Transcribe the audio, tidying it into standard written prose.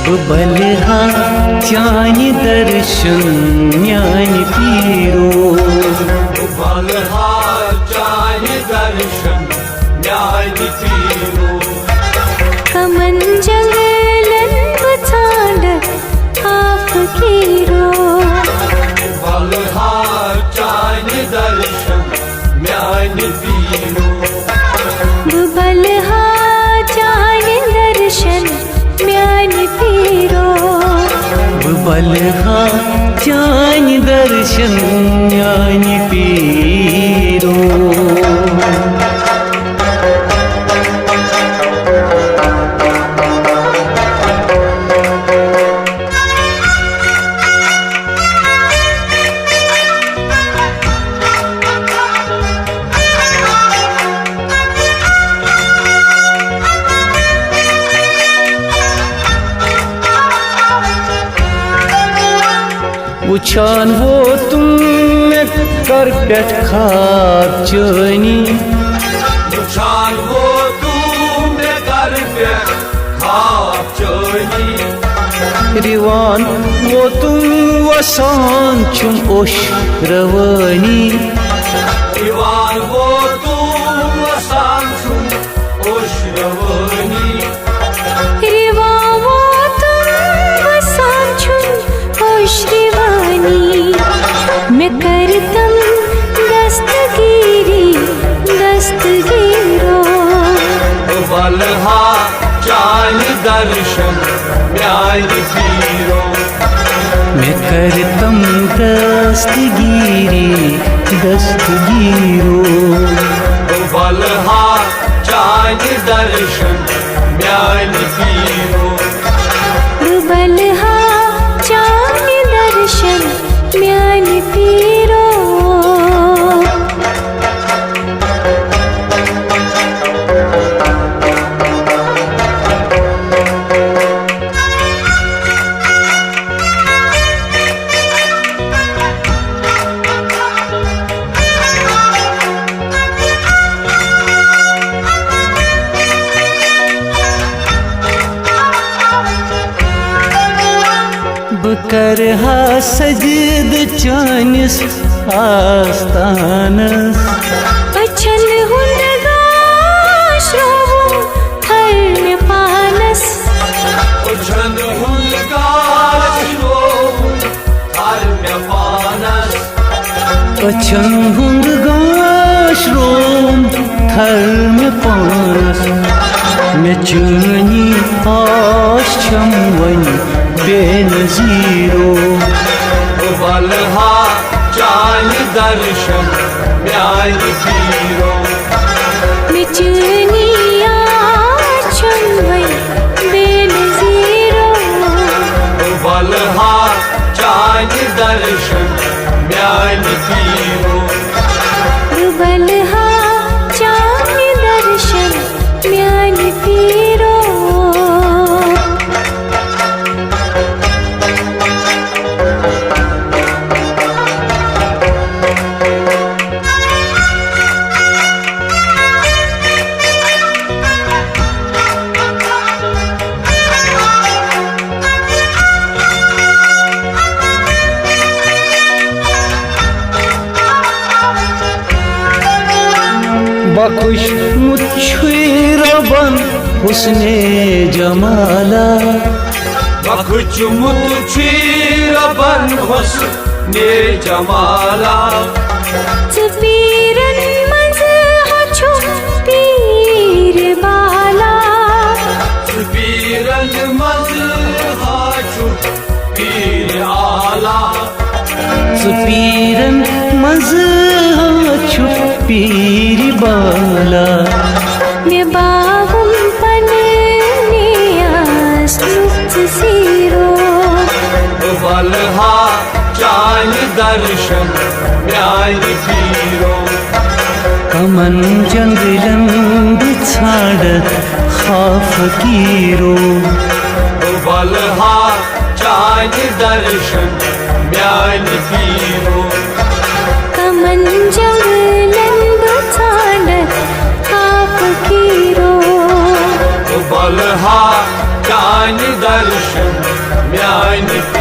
बलहा चानि दर्शन म्यानि पीरो बलहा चानि दर्शन म्यानि पीरो कमन जंगलन बचांड आप कीरो बलहा चानि दर्शन म्यानि पीरो बलहा चानि दर्शन म्यानि पीरो बलहा चानि दर्शन म्यानि पीरो वुछान वो तुम में कर पेट खार चनी वुछान वो तुम में कर पेट खार चनी रिवान वो तुम वसान चुम ओश रवानी रिवान वो तुम वसान चुम ओश रवानी मैं करतम दस्तगीरी दस्तगीरो बलहा चानि दर्शन म्यानि पीरो मैं करतम दस्तगीरी दस्तगीरो बलहा चानि दर्शन म्यानि पीरो बलहा चानि दर्शन म्यानि पीरो बकर हा सजद चानिस आस्तानस अचन हुंदगाश रोवो हर में पानस अचन हुंदगाश रोवो हर में पानस अचन हुंदगाश रोम थर में पानस मैं चुनी आश चमवनी बेनजीरो बलहा चानि दर्शन म्यानि पीरो मिचनिया चंवई बेनजीरो बलहा चानि दर्शन म्यानि पीरो बलहा चानि दर्शन म्यानि पीरो बखुश मुच्छुरबन हुस्ने जमाला बखुश मुच्छुरबन हुस्ने जमाला पीरन मज हछु पीर बाला पीरन मज हछु पीर आला पीरन मज हछु पीर बाला मैं बाबुम पनियास मुक्त सीरो बलहा चानि दर्शन म्यानि पीरो कमन जंगलन बिछाड़ खाफ कीरो बलहा चानि दर्शन म्यानि पीरो कमन जंगलन बचांड आप कीरो बलहा चानि दर्शन म्यानि